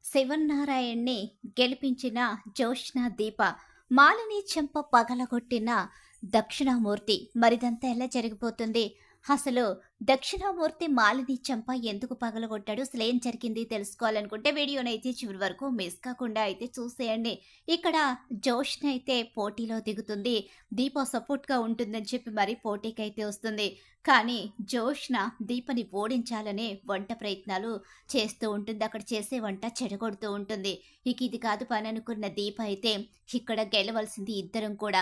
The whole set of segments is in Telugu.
శివన్నారాయణ్ణి గెలిపించిన జ్యోత్స్న దీప, మాలిని చెంప పగలగొట్టిన దక్షిణామూర్తి. మరిదంతా ఎలా జరిగిపోతుంది? అసలు దక్షిణామూర్తి మాలిని చెంప ఎందుకు పగలగొట్టాడు? అసలేం జరిగింది తెలుసుకోవాలనుకుంటే వీడియోనైతే చివరి వరకు మిస్ కాకుండా అయితే చూసేయండి. ఇక్కడ జ్యోత్స్న అయితే పోటీలో దిగుతుంది. దీప సపోర్ట్‌గా ఉంటుందని చెప్పి మరి పోటీకైతే వస్తుంది. కానీ జ్యోత్స్న దీపని ఓడించాలనే వంట ప్రయత్నాలు చేస్తూ ఉంటుంది. అక్కడ చేసే వంట చెడగొడుతూ ఉంటుంది. ఇక ఇది కాదు పననుకున్న దీప అయితే ఇక్కడ గెలవాల్సింది ఇద్దరం కూడా.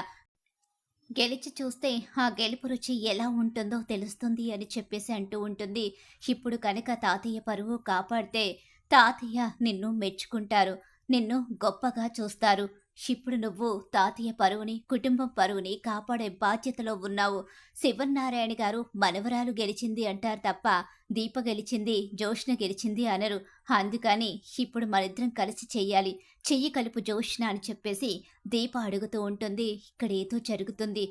గెలిచి చూస్తే ఆ గెలుపు రుచి ఎలా ఉంటుందో తెలుస్తుంది అని చెప్పేసి అంటూ ఉంటుంది. ఇప్పుడు కనుక తాతయ్య పరువు కాపాడితే తాతయ్య నిన్ను మెచ్చుకుంటారు. నిన్ను గొప్పగా చూస్తారు. ఇప్పుడు నువ్వు తాతయ్య పరువుని, కుటుంబం పరువుని కాపాడే బాధ్యతలో ఉన్నావు. శివన్నారాయణ గారు మనవరాలు గెలిచింది అంటారు తప్ప దీప గెలిచింది, జ్యోత్స్న గెలిచింది అనరు. అందుకని ఇప్పుడు మనిద్దరం కలిసి చెయ్యాలి. చెయ్యి కలుపు జ్యోత్స్న అని చెప్పేసి దీప అడుగుతూ ఉంటుంది. ఇక్కడేదో జరుగుతుంది.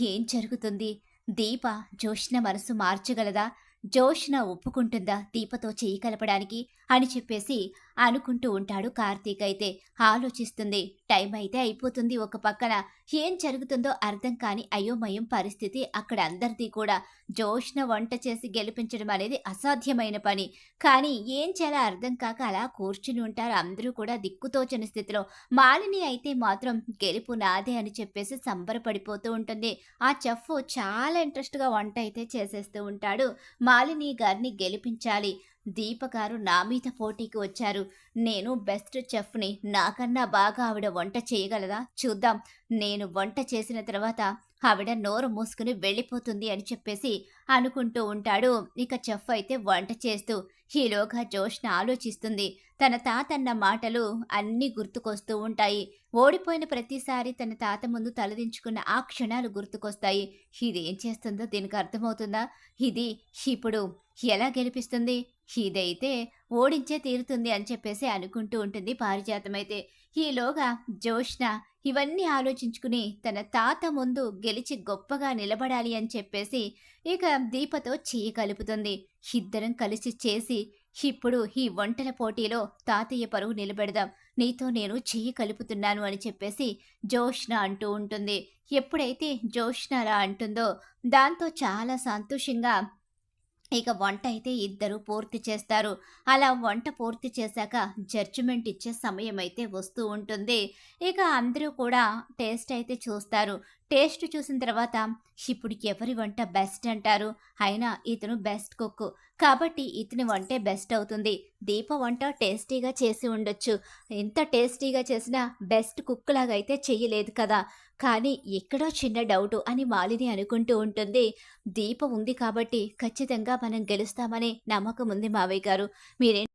ఏం జరుగుతుంది? దీప జ్యోత్స్న మనసు మార్చగలదా? జ్యోత్స్న ఒప్పుకుంటుందా దీపతో చెయ్యి కలపడానికి అని చెప్పేసి అనుకుంటూ ఉంటాడు. కార్తీక్ అయితే ఆలోచిస్తుంది. టైం అయితే అయిపోతుంది. ఒక పక్కన ఏం జరుగుతుందో అర్థం కాని అయోమయం పరిస్థితి అక్కడ అందరిది కూడా. జ్యోత్స్న వంట చేసి గెలిపించడం అనేది అసాధ్యమైన పని. కానీ ఏం చేయాలో అర్థం కాక అలా కూర్చుని ఉంటారు అందరూ కూడా దిక్కుతోచని స్థితిలో. మాలిని అయితే మాత్రం గెలుపు నాదే అని చెప్పేసి సంబరపడిపోతూ ఉంటుంది. ఆ చెఫ్ చాలా ఇంట్రెస్ట్గా వంట అయితే చేసేస్తూ ఉంటాడు. మాలిని గారిని గెలిపించాలి. దీప గారు నా మీద పోటీకి వచ్చారు. నేను బెస్ట్ చెఫ్‌ని. నాకన్నా బాగా ఆవిడ వంట చేయగలదా? చూద్దాం. నేను వంట చేసిన తర్వాత ఆవిడ నోరు మూసుకుని వెళ్ళిపోతుంది అని చెప్పేసి అనుకుంటూ ఉంటాడు. ఇక చెఫ్ అయితే వంట చేస్తూ ఈలోగా జ్యోత్స్న ఆలోచిస్తుంది. తన తాత అన్న మాటలు అన్నీ గుర్తుకొస్తూ ఉంటాయి. ఓడిపోయిన ప్రతిసారి తన తాత ముందు తలదించుకున్న ఆ క్షణాలు గుర్తుకొస్తాయి. ఇదేం చేస్తుందో దీనికి అర్థమవుతుందా? ఇది ఇప్పుడు ఎలా గెలిపిస్తుంది? ఇదైతే ఓడించే తీరుతుంది అని చెప్పేసి అనుకుంటూ ఉంటుంది పారిజాతమైతే. ఈలోగా జ్యోత్స్న ఇవన్నీ ఆలోచించుకుని తన తాత ముందు గెలిచి గొప్పగా నిలబడాలి అని చెప్పేసి ఇక దీపతో చెయ్యి కలుపుతుంది. ఇద్దరం కలిసి చేసి ఇప్పుడు ఈ వంటల పోటీలో తాతయ్య పరువు నిలబెడదాం. నీతో నేను చెయ్యి కలుపుతున్నాను అని చెప్పేసి జ్యోత్స్న అంటూ ఉంటుంది. ఎప్పుడైతే జ్యోత్స్న అలా అంటుందో దాంతో చాలా సంతోషంగా ఇక వంట అయితే ఇద్దరు పూర్తి చేస్తారు. అలా వంట పూర్తి చేశాక జడ్జిమెంట్ ఇచ్చే సమయం అయితే వస్తూ ఉంటుంది. ఇక అందరూ కూడా టేస్ట్ అయితే చూస్తారు. టేస్ట్ చూసిన తర్వాత ఇప్పుడు ఎవరి వంట బెస్ట్ అంటారు? అయినా ఇతను బెస్ట్ కుక్ కాబట్టి ఇతని వంటే బెస్ట్ అవుతుంది. దీప వంట టేస్టీగా చేసి ఉండొచ్చు. ఎంత టేస్టీగా చేసినా బెస్ట్ కుక్ లాగా అయితే చెయ్యలేదు కదా. కానీ ఎక్కడో చిన్న డౌటు అని మాలిని అనుకుంటూ ఉంటుంది. దీప ఉంది కాబట్టి ఖచ్చితంగా మనం గెలుస్తామనే నమ్మకం ఉంది మావయ్య గారు. మీరేం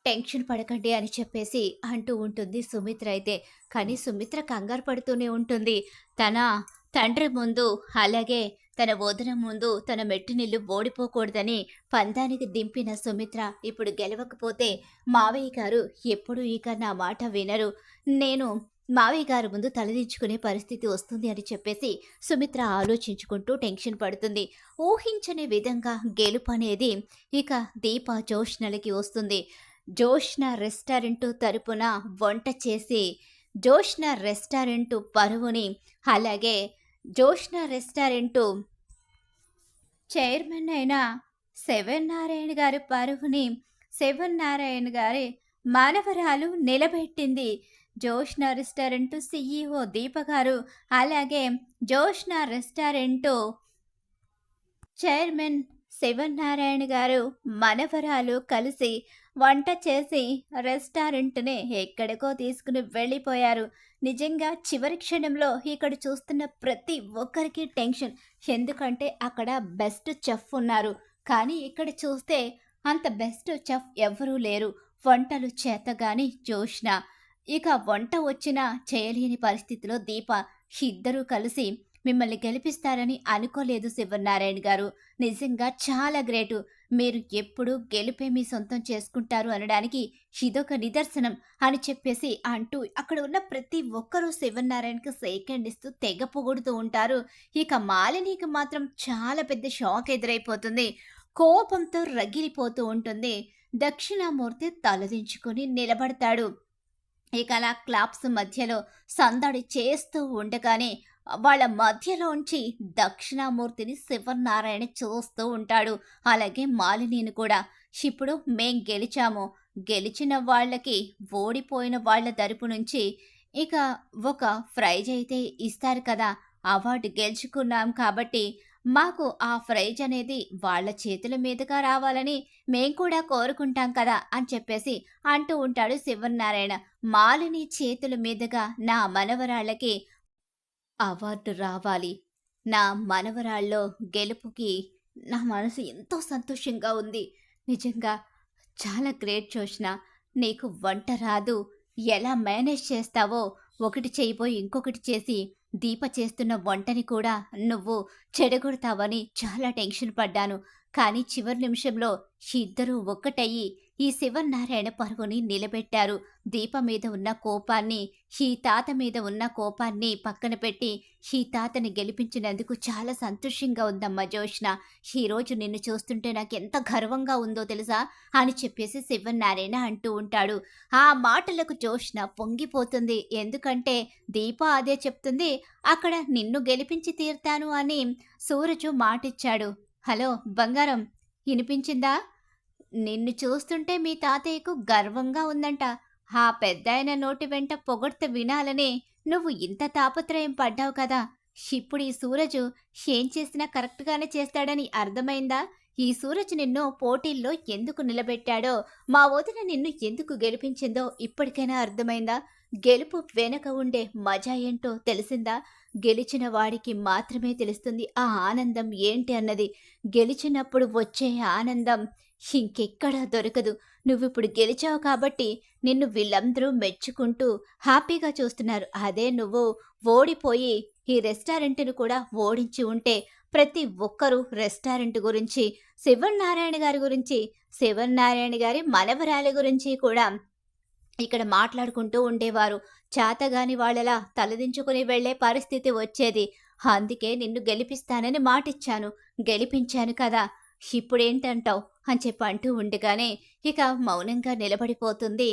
టెన్షన్ పడకండి అని చెప్పేసి అంటూ ఉంటుంది సుమిత్ర అయితే. కానీ సుమిత్ర కంగారు పడుతూనే ఉంటుంది. తన తండ్రి ముందు అలాగే తన వదిన ముందు తన మెట్టినిల్లు ఓడిపోకూడదని పందానికి దింపిన సుమిత్ర ఇప్పుడు గెలవకపోతే మావయ్య గారు ఎప్పుడు ఇక నా మాట వినరు. నేను మావయ్య గారి ముందు తలదించుకునే పరిస్థితి వస్తుంది అని చెప్పేసి సుమిత్ర ఆలోచించుకుంటూ టెన్షన్ పడుతుంది. ఊహించని విధంగా గెలుపు అనేది ఇక దీప జ్యోత్స్నలకి వస్తుంది. జ్యోత్స్న రెస్టారెంట్ తరపున వంట చేసి జ్యోత్స్న రెస్టారెంట్ పరువుని అలాగే జ్యోత్స్న రెస్టారెంటు చైర్మన్ అయిన శివనారాయణ గారి పరువుని శివనారాయణ గారి మనవరాలు నిలబెట్టింది. జ్యోత్స్న రెస్టారెంట్ సీఈఓ దీప గారు అలాగే జ్యోత్స్న రెస్టారెంటు చైర్మన్ శివనారాయణ గారు మనవరాలు కలిసి వంట చేసి రెస్టారెంట్ని ఎక్కడికో తీసుకుని వెళ్ళిపోయారు. నిజంగా చివరి క్షణంలో ఇక్కడ చూస్తున్న ప్రతి ఒక్కరికి టెన్షన్. ఎందుకంటే అక్కడ బెస్ట్ చెఫ్ ఉన్నారు. కానీ ఇక్కడ చూస్తే అంత బెస్ట్ చెఫ్ ఎవ్వరూ లేరు. వంటలు చేతగాని జ్యోత్స్న. ఇక వంట వచ్చినా చేయలేని పరిస్థితిలో దీప. ఇద్దరూ కలిసి మిమ్మల్ని గెలిపిస్తారని అనుకోలేదు శివనారాయణ గారు. నిజంగా చాలా గ్రేటు. మీరు ఎప్పుడు గెలుపే మీ సొంతం చేసుకుంటారు అనడానికి ఇదొక నిదర్శనం అని చెప్పేసి అంటూ అక్కడ ఉన్న ప్రతి ఒక్కరూ శివనారాయణకి సెకండ్ ఇస్తూ తెగ పొగుడుతూ ఉంటారు. ఇక మాలినికి మాత్రం చాలా పెద్ద షాక్ ఎదురైపోతుంది. కోపంతో రగిలిపోతూ ఉంటుంది. దక్షిణామూర్తి తలదించుకుని నిలబడతాడు. ఇక అలా క్లాప్స్ మధ్యలో సందడి చేస్తూ ఉండగానే వాళ్ళ మధ్యలోంచి దక్షిణామూర్తిని శివనారాయణ చూస్తూ ఉంటాడు. అలాగే మాలినిని కూడా. ఇప్పుడు మేం గెలిచాము. గెలిచిన వాళ్ళకి ఓడిపోయిన వాళ్ళ తరపు నుంచి ఇక ఒక ప్రైజ్ అయితే ఇస్తారు కదా! అవార్డు గెలుచుకున్నాం కాబట్టి మాకు ఆ ప్రైజ్ అనేది వాళ్ళ చేతుల మీదుగా రావాలని మేం కూడా కోరుకుంటాం కదా! అని చెప్పేసి అంటూ ఉంటాడు శివనారాయణ. మాలిని చేతుల మీదుగా నా మనవరాళ్ళకి అవార్డు రావాలి. నా మనవరాల్లో గెలుపుకి నా మనసు ఎంతో సంతోషంగా ఉంది. నిజంగా చాలా గ్రేట్ జోష్న. నీకు వంట రాదు. ఎలా మేనేజ్ చేస్తావో ఒకటి చేయబోయి ఇంకొకటి చేసి దీప చేస్తున్న వంటని కూడా నువ్వు చెడగొడతావని చాలా టెన్షన్ పడ్డాను. కానీ చివరి నిమిషంలో ఇద్దరూ ఒక్కటయ్యి ఈ శివనారాయణ పరువుని నిలబెట్టారు. దీప మీద ఉన్న కోపాన్ని, ఈ తాత మీద ఉన్న కోపాన్ని పక్కన పెట్టి ఈ తాతని గెలిపించినందుకు చాలా సంతోషంగా ఉందమ్మా జోష్న. ఈరోజు నిన్ను చూస్తుంటే నాకెంత గర్వంగా ఉందో తెలుసా అని చెప్పేసి శివనారాయణ అంటూ ఉంటాడు. ఆ మాటలకు జోష్న పొంగిపోతుంది. ఎందుకంటే దీప అదే చెప్తుంది. అక్కడ నిన్ను గెలిపించి తీరుతాను అని సూరజు మాటిచ్చాడు. హలో బంగారం, వినిపించిందా? నిన్ను చూస్తుంటే మీ తాతయ్యకు గర్వంగా ఉందంట. ఆ పెద్దాయన నోటి వెంట పొగడ్త వినాలని నువ్వు ఇంత తాపత్రయం పడ్డావు కదా! ఇప్పుడు ఈ సూరజు ఏం చేసినా కరెక్ట్‌గానే చేస్తాడని అర్థమైందా? ఈ సూరజ్ నిన్ను పోటీల్లో ఎందుకు నిలబెట్టాడో, మా వదిన నిన్ను ఎందుకు గెలిపించిందో ఇప్పటికైనా అర్థమైందా? గెలుపు వెనక ఉండే మజా ఏంటో తెలిసిందా? గెలిచిన వాడికి మాత్రమే తెలుస్తుంది ఆ ఆనందం ఏంటి అన్నది. గెలిచినప్పుడు వచ్చే ఆనందం ఇంకెక్కడా దొరకదు. నువ్విప్పుడు గెలిచావు కాబట్టి నిన్ను వీళ్ళందరూ మెచ్చుకుంటూ హ్యాపీగా చూస్తున్నారు. అదే నువ్వు ఓడిపోయి ఈ రెస్టారెంట్‌ని కూడా ఓడించి ఉంటే ప్రతి ఒక్కరూ రెస్టారెంట్ గురించి, శివనారాయణ గారి గురించి, శివనారాయణ గారి మనవరాలి గురించి కూడా ఇక్కడ మాట్లాడుకుంటూ ఉండేవారు. చేతగాని వాళ్ళలా తలదించుకుని వెళ్ళే పరిస్థితి వచ్చేది. అందుకే నిన్ను గెలిపిస్తానని మాటిచ్చాను. గెలిపించాను కదా! ఇప్పుడేంటంటావు అని చెప్పి అంటూ ఉండగానే ఇక మౌనంగా నిలబడిపోతుంది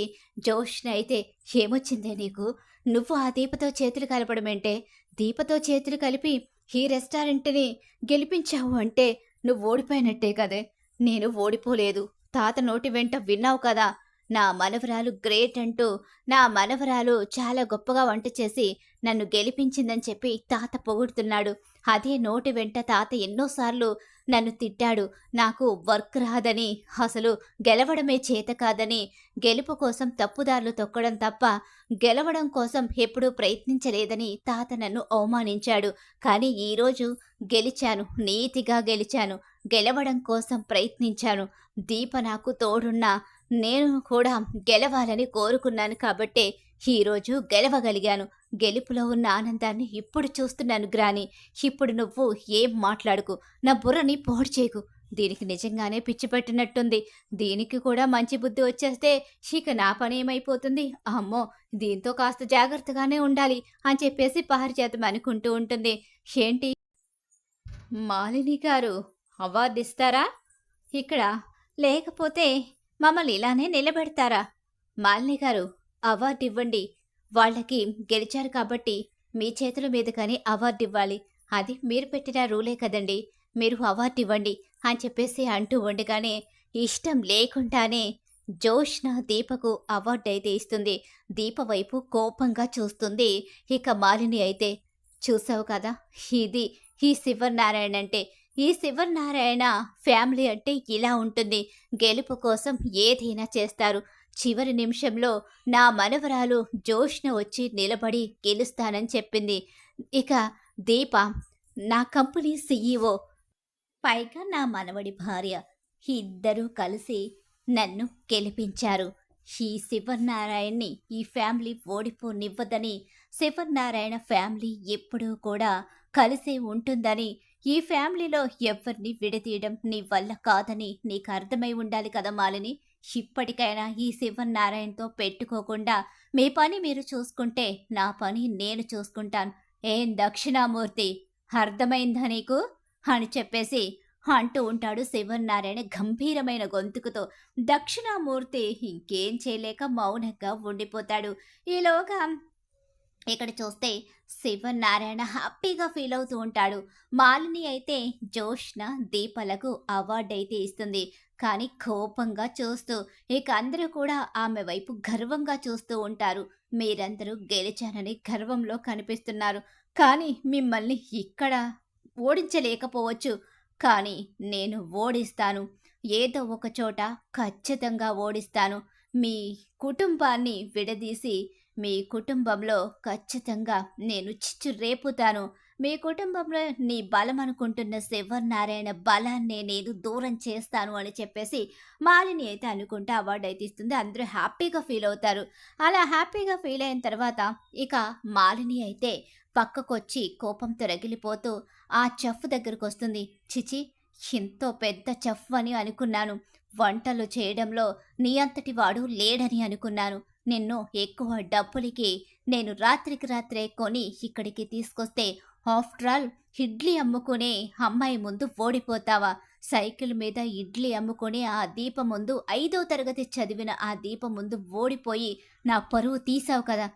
జోష్న. అయితే ఏమొచ్చిందే నీకు? నువ్వు ఆ దీపతో చేతులు కలపడమేంటే? దీపతో చేతులు కలిపి ఈ రెస్టారెంట్ని గెలిపించావు అంటే నువ్వు ఓడిపోయినట్టే కదే. నేను ఓడిపోలేదు. తాత నోటి వెంట విన్నావు కదా! నా మనవరాలు గ్రేట్ అంటూ, నా మనవరాలు చాలా గొప్పగా వంట చేసి నన్ను గెలిపించిందని చెప్పి తాత పొగుడుతున్నాడు. అదే నోటి వెంట తాత ఎన్నోసార్లు నన్ను తిట్టాడు. నాకు వర్క్ రాదని, అసలు గెలవడమే చేత కాదని, గెలుపు కోసం తప్పుదారులు తొక్కడం తప్ప గెలవడం కోసం ఎప్పుడూ ప్రయత్నించలేదని తాత నన్ను అవమానించాడు. కానీ ఈరోజు గెలిచాను. నీతిగా గెలిచాను. గెలవడం కోసం ప్రయత్నించాను. దీప నాకు తోడున్నా నేను కూడా గెలవాలని కోరుకున్నాను కాబట్టే ఈరోజు గెలవగలిగాను. గెలుపులో ఉన్న ఆనందాన్ని ఇప్పుడు చూస్తున్నాను గ్రాని. ఇప్పుడు నువ్వు ఏం మాట్లాడుకు. నా బుర్రని పాడు చేయకు. దీనికి నిజంగానే పిచ్చి పట్టినట్టుంది. దీనికి కూడా మంచి బుద్ధి వచ్చేస్తే ఇక నా పని ఏమైపోతుంది? అమ్మో, దీంతో కాస్త జాగ్రత్తగానే ఉండాలి అని చెప్పేసి పారిజాతం అనుకుంటూ ఉంటుంది. ఏంటి మాలిని గారు అవార్డు ఇస్తారా ఇక్కడ? లేకపోతే మమ్మల్ని ఇలానే నిలబెడతారా? మాలిని గారు అవార్డు ఇవ్వండి. వాళ్ళకి గెలిచారు కాబట్టి మీ చేతుల మీదుగానే అవార్డు ఇవ్వాలి. అది మీరు పెట్టిన రూలే కదండి. మీరు అవార్డు ఇవ్వండి అని చెప్పేసి అంటూ ఉండగానే ఇష్టం లేకుండానే జోష్న దీపకు అవార్డు అయితే ఇస్తుంది. దీప వైపు కోపంగా చూస్తుంది. ఇక మాలిని అయితే చూసావు కదా, ఇది ఈ శివనారాయణ అంటే. ఈ శివనారాయణ ఫ్యామిలీ అంటే ఇలా ఉంటుంది. గెలుపు కోసం ఏదైనా చేస్తారు. చివరి నిమిషంలో నా మనవరాలు జోష్న వచ్చి నిలబడి గెలుస్తానని చెప్పింది. ఇక దీప నా కంపెనీ సీఈఓ, పైగా నా మనవడి భార్య, ఇద్దరూ కలిసి నన్ను గెలిపించారు. ఈ శివనారాయణని ఈ ఫ్యామిలీ ఓడిపోనివ్వదని, శివనారాయణ ఫ్యామిలీ ఎప్పుడూ కూడా కలిసే ఉంటుందని, ఈ ఫ్యామిలీలో ఎవరిని విడదీయడం నీ వల్ల కాదని నీకు అర్థమై ఉండాలి కదా మాలిని. ఇప్పటికైనా ఈ శివనారాయణతో పెట్టుకోకుండా మీ పని మీరు చూసుకుంటే నా పని నేను చూసుకుంటాను. ఏం దక్షిణామూర్తి, అర్థమైందా నీకు అని చెప్పేసి అంటూ ఉంటాడు శివన్నారాయణ గంభీరమైన గొంతుకుతో. దక్షిణామూర్తి ఇంకేం చేయలేక మౌనంగా ఉండిపోతాడు. ఈలోగా ఇక్కడ చూస్తే శివనారాయణ హ్యాపీగా ఫీల్ అవుతూ ఉంటాడు. మాలిని అయితే జోష్న, దీపలకు అవార్డు అయితే ఇస్తుంది. కానీ కోపంగా చూస్తూ ఇక అందరూ కూడా ఆమె వైపు గర్వంగా చూస్తూ ఉంటారు. మీరందరూ గెలిచానని గర్వంలో కనిపిస్తున్నారు. కానీ మిమ్మల్ని ఇక్కడ ఓడించలేకపోవచ్చు. కానీ నేను ఓడిస్తాను. ఏదో ఒక చోట ఖచ్చితంగా ఓడిస్తాను. మీ కుటుంబాన్ని విడదీసి మీ కుటుంబంలో ఖచ్చితంగా నేను చిచ్చు రేపుతాను. మీ కుటుంబంలో నీ బలం అనుకుంటున్న శివనారాయణ బలాన్నే నేను దూరం చేస్తాను అని చెప్పేసి మాలిని అయితే అనుకుంటే అవార్డు అయితే ఇస్తుంది. అందరూ హ్యాపీగా ఫీల్ అవుతారు. అలా హ్యాపీగా ఫీల్ అయిన తర్వాత ఇక మాలిని అయితే పక్కకొచ్చి కోపంతో రగిలిపోతూ ఆ చెఫ్ దగ్గరకు వస్తుంది. చిచి, ఎంతో పెద్ద చెఫ్ అని అనుకున్నాను. వంటలు చేయడంలో నీ అంతటి వాడు లేడని అనుకున్నాను. నిన్ను ఎక్కువ డబ్బులకి నేను రాత్రికి రాత్రే కొని ఇక్కడికి తీసుకొస్తే ఆఫ్టర్ ఆల్ ఇడ్లీ అమ్ముకునే అమ్మాయి ముందు ఓడిపోతావా? సైకిల్ మీద ఇడ్లీ అమ్ముకునే ఆ దీపం ముందు 5వ తరగతి చదివిన ఆ దీపం ముందు ఓడిపోయి నా పరువు తీసావు కదా.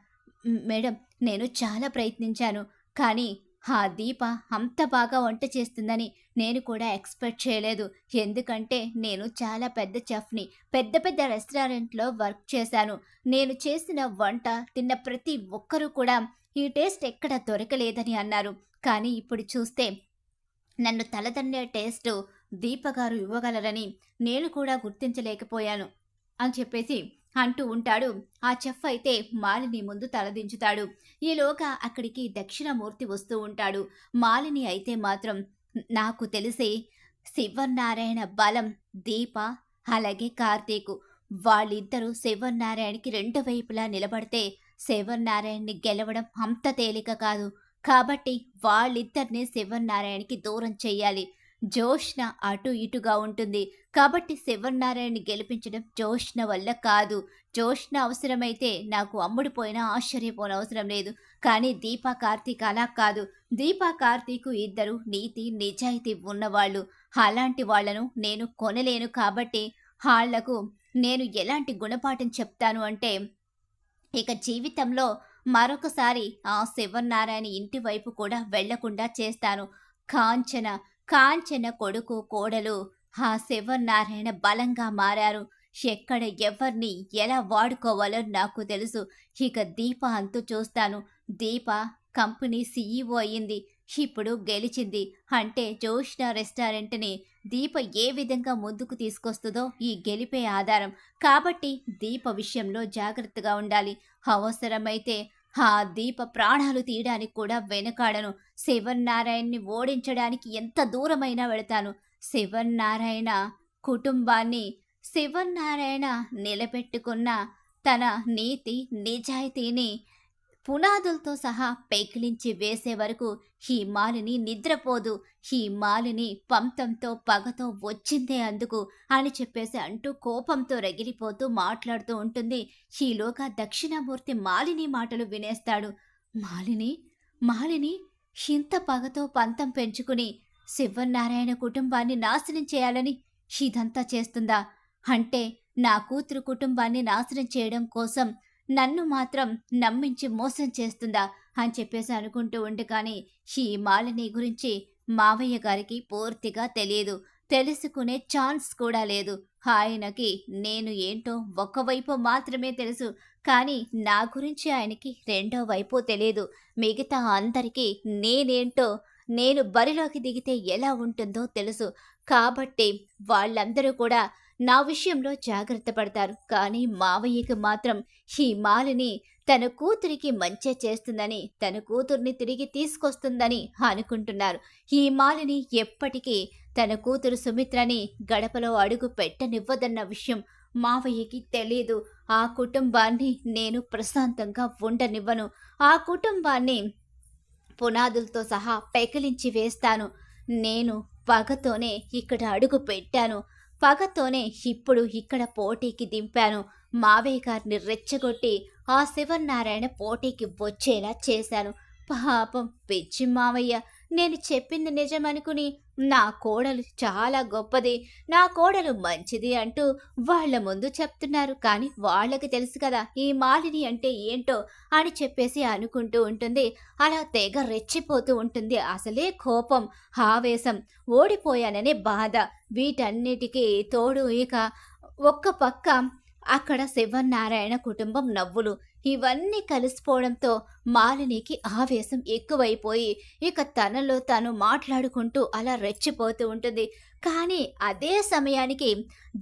మేడం, నేను చాలా ప్రయత్నించాను. కానీ ఆ దీప అంత బాగా వంట చేస్తుందని నేను కూడా ఎక్స్పెక్ట్ చేయలేదు. ఎందుకంటే నేను చాలా పెద్ద చెఫ్ని. పెద్ద పెద్ద రెస్టారెంట్లో వర్క్ చేశాను. నేను చేసిన వంట తిన్న ప్రతి ఒక్కరూ కూడా ఈ టేస్ట్ ఎక్కడ దొరకలేదని అన్నారు. కానీ ఇప్పుడు చూస్తే నన్ను తలదన్నే టేస్టు దీపగారు ఇవ్వగలరని నేను కూడా గుర్తించలేకపోయాను అని చెప్పేసి అంటూ ఉంటాడు. ఆ చెఫ్ అయితే మాలిని ముందు తలదించుతాడు. ఈలోగా అక్కడికి దక్షిణమూర్తి వస్తూ ఉంటాడు. మాలిని అయితే మాత్రం నాకు తెలిసి శివనారాయణ బలం దీప, అలాగే కార్తీకు, వాళ్ళిద్దరూ శివనారాయణకి రెండు వైపులా నిలబడితే శివనారాయణని గెలవడం అంత తేలిక కాదు. కాబట్టి వాళ్ళిద్దరిని శివనారాయణకి దూరం చెయ్యాలి. జోష్న అటు ఇటుగా ఉంటుంది. కాబట్టి శివనారాయణని గెలిపించడం జోష్న వల్ల కాదు. జోష్న అవసరమైతే నాకు అమ్ముడిపోయినా ఆశ్చర్యపోనవసరం లేదు. కానీ దీపా కార్తీక్ అలా కాదు. దీపా కార్తీకు ఇద్దరు నీతి నిజాయితీ ఉన్నవాళ్ళు. అలాంటి వాళ్లను నేను కొనలేను. కాబట్టి వాళ్లకు నేను ఎలాంటి గుణపాఠం చెప్తాను అంటే, ఇక జీవితంలో మరొకసారి ఆ శివనారాయణ ఇంటి వైపు కూడా వెళ్లకుండా చేస్తాను. కాంచన కాంచన కొడుకు కోడలు ఆ శివనారాయణ బలంగా మారారు. ఎక్కడ ఎవరిని ఎలా వాడుకోవాలో నాకు తెలుసు. ఇక దీప అంతు చూస్తాను. దీప కంపెనీ సీఈఓ అయ్యింది. ఇప్పుడు గెలిచింది అంటే జోష్న రెస్టారెంట్ని దీప ఏ విధంగా ముందుకు తీసుకొస్తుందో ఈ గెలిపే ఆధారం. కాబట్టి దీప విషయంలో జాగ్రత్తగా ఉండాలి. అవసరమైతే ఆ దీప ప్రాణాలు తీయడానికి కూడా వెనకాడను. శివనారాయణని ఓడించడానికి ఎంత దూరమైనా వెళతాను. శివనారాయణ కుటుంబాన్ని శివనారాయణ నిలబెట్టుకున్న తన నీతి నిజాయితీని పునాదులతో సహా పెకిలించి వేసే వరకు ఈ మాలిని నిద్రపోదు. ఈ మాలిని పంతంతో పగతో వచ్చిందే అందుకు అని చెప్పేసి అంటూ కోపంతో రగిలిపోతూ మాట్లాడుతూ ఉంటుంది. ఈలోగా దక్షిణామూర్తి మాలిని మాటలు వినేస్తాడు. మాలిని మాలిని ఇంత పగతో పంతం పెంచుకుని శివనారాయణ కుటుంబాన్ని నాశనం చేయాలని ఇదంతా చేస్తుందా? అంటే నా కూతురు కుటుంబాన్ని నాశనం చేయడం కోసం నన్ను మాత్రం నమ్మించి మోసం చేస్తుందా అని చెప్పేసి అనుకుంటూ ఉంటే, కానీ ఈ మాలిని గురించి మావయ్య గారికి పూర్తిగా తెలియదు. తెలుసుకునే ఛాన్స్ కూడా లేదు. ఆయనకి నేను ఏంటో ఒకవైపు మాత్రమే తెలుసు. కానీ నా గురించి ఆయనకి రెండో వైపు తెలియదు. మిగతా అందరికీ నేనేంటో, నేను బరిలోకి దిగితే ఎలా ఉంటుందో తెలుసు. కాబట్టి వాళ్ళందరూ కూడా నా విషయంలో జాగ్రత్త పడతారు. కానీ మావయ్యకి మాత్రం ఈ మాలిని తన కూతురికి మంచి చేస్తుందని, తన కూతుర్ని తిరిగి తీసుకొస్తుందని అనుకుంటున్నారు. ఈ మాలిని ఎప్పటికీ తన కూతురు సుమిత్రని గడపలో అడుగు పెట్టనివ్వదన్న విషయం మావయ్యకి తెలీదు. ఆ కుటుంబాన్ని నేను ప్రశాంతంగా ఉండనివ్వను. ఆ కుటుంబాన్ని పునాదులతో సహా పెకిలించి వేస్తాను. నేను పగతోనే ఇక్కడ అడుగు పెట్టాను. పగతోనే ఇప్పుడు ఇక్కడ పోటీకి దింపాను. మావయ్య గారిని రెచ్చగొట్టి ఆ శివనారాయణ పోటీకి వచ్చేలా చేశాను. పాపం పిచ్చి మావయ్య నేను చెప్పింది నిజమనుకుని నా కోడలు చాలా గొప్పది, నా కోడలు మంచిది అంటూ వాళ్ళ ముందు చెప్తున్నారు. కానీ వాళ్ళకి తెలుసు కదా ఈ మాలిని అంటే ఏంటో అని చెప్పేసి అనుకుంటూ ఉంటుంది. అలా తెగ రెచ్చిపోతూ ఉంటుంది. అసలే కోపం, ఆవేశం, ఓడిపోయాననే బాధ, వీటన్నిటికీ తోడు ఇక ఒక్క పక్క అక్కడ శివనారాయణ కుటుంబం నవ్వులు, ఇవన్నీ కలిసిపోవడంతో మాలినికి ఆవేశం ఎక్కువైపోయి ఇక తనలో తాను మాట్లాడుకుంటూ అలా రెచ్చిపోతూ ఉంటుంది. కానీ అదే సమయానికి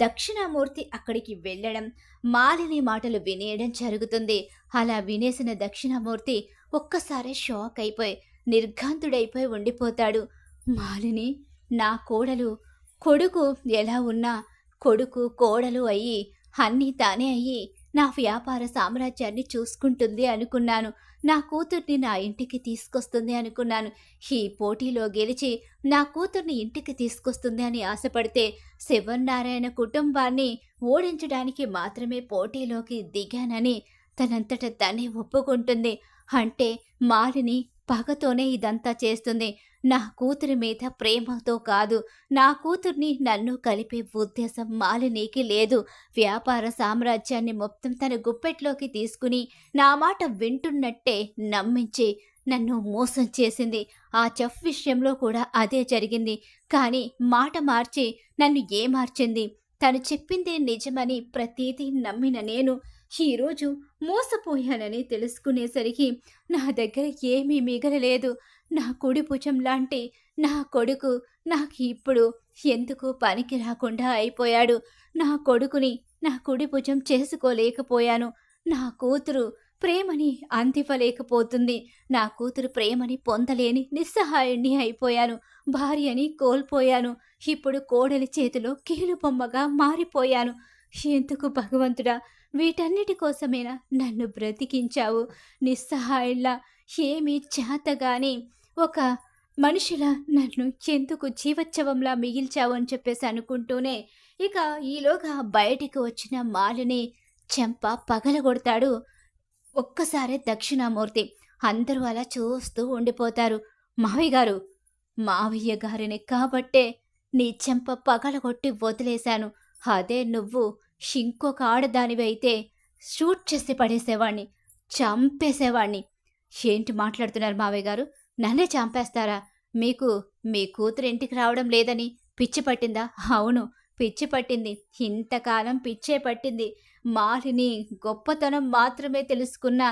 దక్షిణామూర్తి అక్కడికి వెళ్ళడం, మాలిని మాటలు వినేయడం జరుగుతుంది. అలా వినేసిన దక్షిణామూర్తి ఒక్కసారి షాక్ అయిపోయి నిర్ఘాంతుడైపోయి ఉండిపోతాడు. మాలిని, నా కోడలు, కొడుకు ఎలా ఉన్నా కొడుకు కోడలు అయ్యి అన్నీ తానే అయ్యి నా వ్యాపార సామ్రాజ్యాన్ని చూసుకుంటుంది అనుకున్నాను. నా కూతుర్ని నా ఇంటికి తీసుకొస్తుంది అనుకున్నాను. ఈ పోటీలో గెలిచి నా కూతుర్ని ఇంటికి తీసుకొస్తుంది అని ఆశపడితే శివనారాయణ కుటుంబాన్ని ఓడించడానికి మాత్రమే పోటీలోకి దిగానని తనంతట తనే ఒప్పుకుంటుంది. అంటే మాలిని పగతోనే ఇదంతా చేస్తుంది. నా కూతురి మీద ప్రేమతో కాదు, నా కూతుర్ని నన్ను కలిపే ఉద్దేశం మాలినికి లేదు. వ్యాపార సామ్రాజ్యాన్ని మొత్తం తన గుప్పెట్లోకి తీసుకుని నా మాట వింటున్నట్టే నమ్మించి నన్ను మోసం చేసింది. ఆ చెఫ్ విషయంలో కూడా అదే జరిగింది. కానీ మాట మార్చి నన్ను ఏమార్చింది. తను చెప్పిందే నిజమని ప్రతీదీ నమ్మిన నేను ఈరోజు మోసపోయానని తెలుసుకునేసరికి నా దగ్గర ఏమీ మిగలలేదు. నా కుడి భుజం లాంటి నా కొడుకు నాకు ఇప్పుడు ఎందుకు పనికి రాకుండా అయిపోయాడు. నా కొడుకుని నా కుడి భుజం చేసుకోలేకపోయాను. నా కూతురు ప్రేమని అందివ్వలేకపోతుంది. నా కూతురు ప్రేమని పొందలేని నిస్సహాయుణ్ణి అయిపోయాను. భార్యని కోల్పోయాను. ఇప్పుడు కోడలి చేతిలో కీలుబొమ్మగా మారిపోయాను. ఎందుకు భగవంతుడా, వీటన్నిటి కోసమేనా నన్ను బ్రతికించావు? నిస్సహాయుల్లా, ఏమీ చేతగాని ఒక మనిషిలా నన్ను ఎందుకు జీవోత్సవంలా మిగిల్చావు అని చెప్పేసి అనుకుంటూనే ఇక ఈలోగా బయటికి వచ్చిన మాలిని చెంప పగలగొడతాడు ఒక్కసారే దక్షిణామూర్తి. అందరూ అలా చూస్తూ ఉండిపోతారు. మావయ్య గారు, మావయ్య గారిని కాబట్టే నీ చెంప పగలగొట్టి వదిలేశాను. అదే నువ్వు ఇంకొక ఆడదానివి అయితే షూట్ చేసి పడేసేవాణ్ణి, చంపేసేవాణ్ణి. ఏంటి మాట్లాడుతున్నారు మావయ్య గారు? నన్నే చంపేస్తారా? మీకు మీ కూతురు ఇంటికి రావడం లేదని పిచ్చి పట్టిందా? అవును, పిచ్చి పట్టింది. ఇంతకాలం పిచ్చే పట్టింది. మాలిని గొప్పతనం మాత్రమే తెలుసుకున్న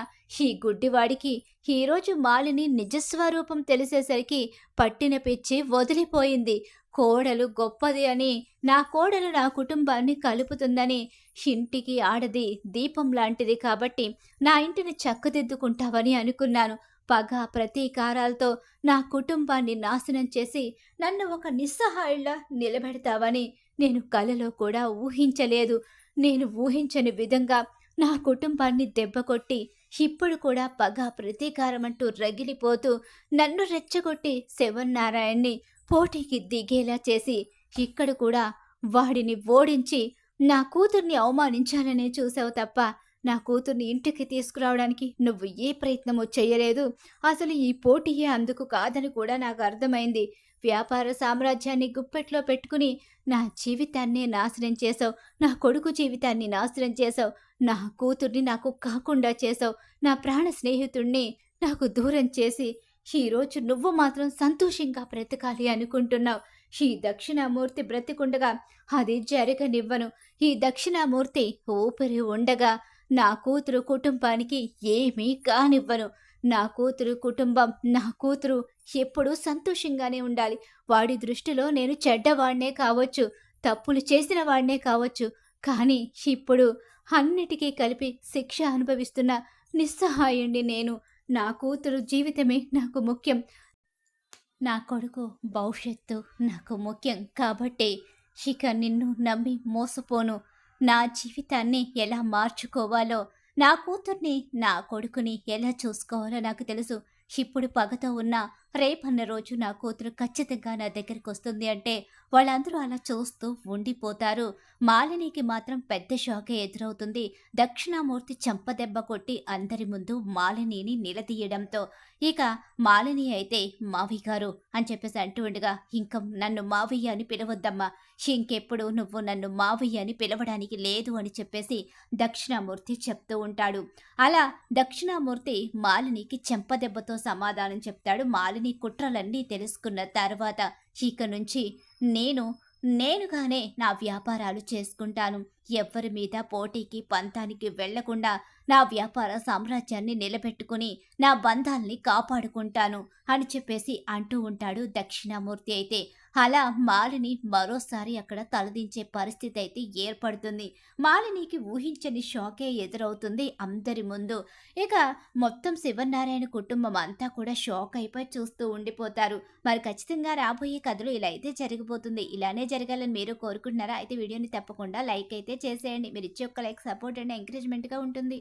ఈ గుడ్డివాడికి ఈరోజు మాలిని నిజస్వరూపం తెలిసేసరికి పట్టిన పిచ్చి వదిలిపోయింది. కోడలు గొప్పది అని, నా కోడలు నా కుటుంబాన్ని కలుపుతుందని, ఇంటికి ఆడది దీపం లాంటిది కాబట్టి నా ఇంటిని చక్కదిద్దుకుంటావని అనుకున్నాను. పగ ప్రతీకారాలతో నా కుటుంబాన్ని నాశనం చేసి నన్ను ఒక నిస్సహాయుల్లా నిలబెడతావని నేను కలలో కూడా ఊహించలేదు. నేను ఊహించని విధంగా నా కుటుంబాన్ని దెబ్బకొట్టి ఇప్పుడు కూడా పగ ప్రతీకారమంటూ రగిలిపోతూ నన్ను రెచ్చగొట్టి శివనారాయణ్ణి పోటీకి దిగేలా చేసి ఇక్కడ కూడా వాడిని ఓడించి నా కూతుర్ని అవమానించాలనే చూసావు తప్ప నా కూతుర్ని ఇంటికి తీసుకురావడానికి నువ్వు ఏ ప్రయత్నమూ చెయ్యలేదు. అసలు ఈ పోటీయే అందుకు కాదని కూడా నాకు అర్థమైంది. వ్యాపార సామ్రాజ్యాన్ని గుప్పెట్లో పెట్టుకుని నా జీవితాన్నే నాశనం చేసావు. నా కొడుకు జీవితాన్ని నాశనం చేసావు. నా కూతుర్ని నాకు కాకుండా చేసావు. నా ప్రాణ స్నేహితుణ్ణి నాకు దూరం చేసి ఈరోజు నువ్వు మాత్రం సంతోషంగా బ్రతకాలి అనుకుంటున్నావు. ఈ దక్షిణామూర్తి బ్రతికుండగా అది జరగనివ్వను. ఈ దక్షిణామూర్తి ఊపిరి ఉండగా నా కూతురు కుటుంబానికి ఏమీ కానివ్వను. నా కూతురు కుటుంబం, నా కూతురు ఎప్పుడూ సంతోషంగానే ఉండాలి. వాడి దృష్టిలో నేను చెడ్డవాడినే కావచ్చు, తప్పులు చేసిన వాడినే కావచ్చు. కానీ ఇప్పుడు అన్నిటికీ కలిపి శిక్ష అనుభవిస్తున్న నిస్సహాయుణ్ణి నేను. నా కూతురు జీవితమే నాకు ముఖ్యం. నా కొడుకు భవిష్యత్తు నాకు ముఖ్యం. కాబట్టే ఇక నిన్ను నమ్మి మోసపోను. నా జీవితాన్ని ఎలా మార్చుకోవాలో, నా కూతుర్ని, నా కొడుకుని ఎలా చూసుకోవాలో నాకు తెలుసు. ఇప్పుడు పగతో ఉన్న రేపన్న రోజు నా కూతురు ఖచ్చితంగా నా దగ్గరికొస్తుంది అంటే వాళ్ళందరూ అలా చూస్తూ ఉండిపోతారు. మాలినికి మాత్రం పెద్ద షాకే ఎదురవుతుంది. దక్షిణామూర్తి చెంపదెబ్బ కొట్టి అందరి ముందు మాలినిని నిలదీయడంతో ఇక మాలిని అయితే "మావయ్య గారు" అని చెప్పేసి అంటూ ఉండగా, "ఇంక నన్ను మావయ్య అని పిలవద్దమ్మా. ఇంకెప్పుడు నువ్వు నన్ను మావయ్య అని పిలవడానికి లేదు" అని చెప్పేసి దక్షిణామూర్తి చెప్తూ ఉంటాడు. అలా దక్షిణామూర్తి మాలినికి చెంపదెబ్బతో సమాధానం చెప్తాడు. మాలిని కుట్రలన్నీ తెలుసుకున్న తర్వాత ఇక నుంచి నేను నేనుగానే నా వ్యాపారాలు చేసుకుంటాను. ఎవ్వరి మీద పోటీకి పంతానికి వెళ్లకుండా నా వ్యాపార సామ్రాజ్యాన్ని నిలబెట్టుకుని నా బంధాల్ని కాపాడుకుంటాను అని చెప్పేసి అంటూ ఉంటాడు దక్షిణామూర్తి అయితే. అలా మాలిని మరోసారి అక్కడ తలదించే పరిస్థితి అయితే ఏర్పడుతుంది. మాలినికి ఊహించని షాకే ఎదురవుతుంది అందరి ముందు. ఇక మొత్తం శివనారాయణ కుటుంబం అంతా కూడా షాక్ అయిపోయి చూస్తూ ఉండిపోతారు. మరి ఖచ్చితంగా రాబోయే కథలు ఇలా అయితే జరిగిపోతుంది. ఇలానే జరగాలని మీరు కోరుకుంటున్నారా? అయితే వీడియోని తప్పకుండా లైక్ అయితే చేసేయండి. మీరు ఇచ్చే ఒక్క లైక్ సపోర్ట్ అండ్ ఎంకరేజ్మెంట్‌గా ఉంటుంది.